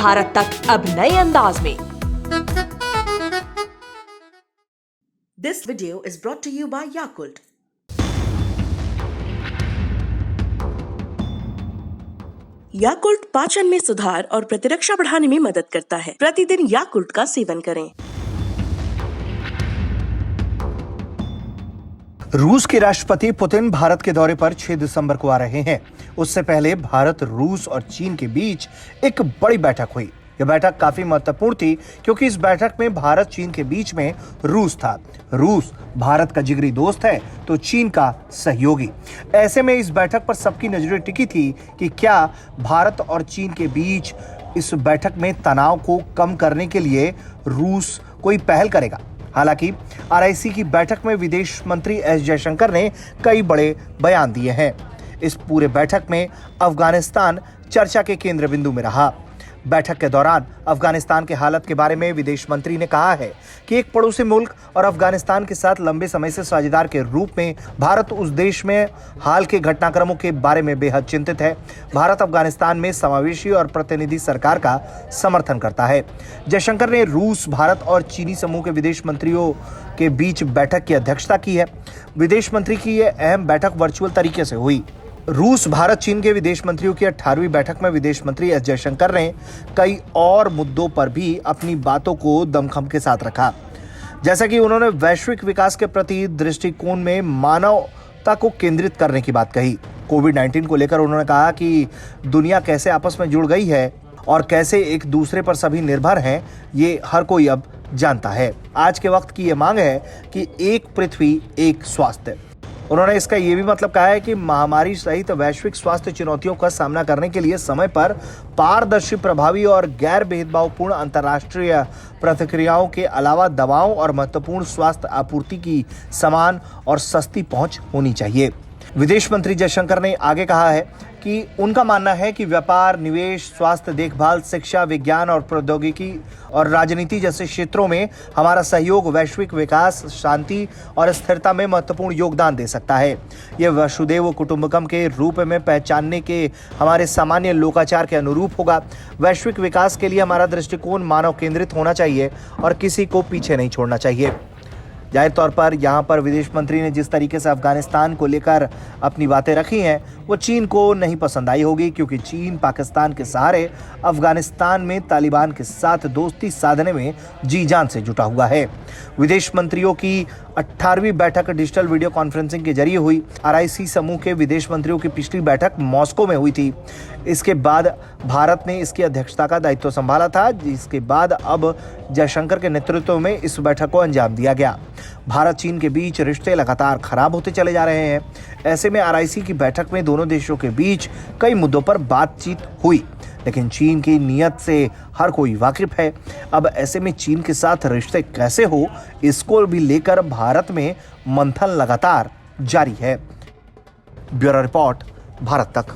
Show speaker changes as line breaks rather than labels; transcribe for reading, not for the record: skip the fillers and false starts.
भारत तक अब नए अंदाज में।
This video is brought to you by Yakult. Yakult पाचन में सुधार और प्रतिरक्षा बढ़ाने में मदद करता है। प्रतिदिन याकुल्ट का सेवन करें।
रूस के राष्ट्रपति पुतिन भारत के दौरे पर 6 दिसंबर को आ रहे हैं। उससे पहले भारत, रूस और चीन के बीच एक बड़ी बैठक हुई। यह बैठक काफी महत्वपूर्ण थी क्योंकि इस बैठक में भारत चीन के बीच में रूस था। रूस भारत का जिगरी दोस्त है तो चीन का सहयोगी। ऐसे में इस बैठक पर सबकी नजरें टिकी थी कि क्या भारत और चीन के बीच इस बैठक में तनाव को कम करने के लिए रूस कोई पहल करेगा। हालांकि आरआईसी की बैठक में विदेश मंत्री एस जयशंकर ने कई बड़े बयान दिए हैं। इस पूरे बैठक में अफगानिस्तान चर्चा के केंद्र बिंदु में रहा। बैठक के दौरान अफगानिस्तान के हालत के बारे में विदेश मंत्री ने कहा है कि एक पड़ोसी मुल्क और अफगानिस्तान के साथ लंबे समय से साझेदार के रूप में भारत उस देश में हाल के घटनाक्रमों के बारे में बेहद चिंतित है। भारत अफगानिस्तान में समावेशी और प्रतिनिधि सरकार का समर्थन करता है। जयशंकर ने रूस, भारत और चीनी समूह के विदेश मंत्रियों के बीच बैठक की अध्यक्षता की है। विदेश मंत्री की यह अहम बैठक वर्चुअल तरीके से हुई। रूस, भारत, चीन के विदेश मंत्रियों की 18वीं बैठक में विदेश मंत्री एस जयशंकर ने कई और मुद्दों पर भी अपनी बातों को दमखम के साथ रखा। जैसा कि उन्होंने वैश्विक विकास के प्रति दृष्टिकोण में मानवता को केंद्रित करने की बात कही। कोविड-19 को लेकर उन्होंने कहा कि दुनिया कैसे आपस में जुड़ गई है और कैसे एक दूसरे पर सभी निर्भर हैं, ये हर कोई अब जानता है। आज के वक्त की ये मांग है कि एक पृथ्वी, एक स्वास्थ्य। उन्होंने इसका ये भी मतलब कहा है कि महामारी सहित वैश्विक स्वास्थ्य चुनौतियों का सामना करने के लिए समय पर पारदर्शी, प्रभावी और गैर भेदभावपूर्ण अंतर्राष्ट्रीय प्रतिक्रियाओं के अलावा दवाओं और महत्वपूर्ण स्वास्थ्य आपूर्ति की समान और सस्ती पहुंच होनी चाहिए। विदेश मंत्री जयशंकर ने आगे कहा है कि उनका मानना है कि व्यापार, निवेश, स्वास्थ्य देखभाल, शिक्षा, विज्ञान और प्रौद्योगिकी और राजनीति जैसे क्षेत्रों में हमारा सहयोग वैश्विक विकास, शांति और स्थिरता में महत्वपूर्ण योगदान दे सकता है। यह वसुधैव कुटुंबकम के रूप में पहचानने के हमारे सामान्य लोकाचार के अनुरूप होगा। वैश्विक विकास के लिए हमारा दृष्टिकोण मानव केंद्रित होना चाहिए और किसी को पीछे नहीं छोड़ना चाहिए। जाहिर तौर पर यहाँ पर विदेश मंत्री ने जिस तरीके से अफगानिस्तान को लेकर अपनी बातें रखी हैं वो चीन को नहीं पसंद आई होगी, क्योंकि चीन पाकिस्तान के सहारे अफगानिस्तान में तालिबान के साथ दोस्ती साधने में जी जान से जुटा हुआ है। विदेश मंत्रियों की 18वीं बैठक डिजिटल वीडियो कॉन्फ्रेंसिंग के जरिए हुई। आरआईसी समूह के विदेश मंत्रियों की पिछली बैठक मॉस्को में हुई थी। इसके बाद भारत ने इसकी अध्यक्षता का दायित्व संभाला था, जिसके बाद अब जयशंकर के नेतृत्व में इस बैठक को अंजाम दिया गया। भारत चीन के बीच रिश्ते लगातार खराब होते चले जा रहे हैं। ऐसे में आरआईसी की बैठक में दोनों देशों के बीच कई मुद्दों पर बातचीत हुई, लेकिन चीन की नीयत से हर कोई वाकिफ है। अब ऐसे में चीन के साथ रिश्ते कैसे हो, इसको भी लेकर भारत में मंथन लगातार जारी है। ब्यूरो रिपोर्ट, भारत तक।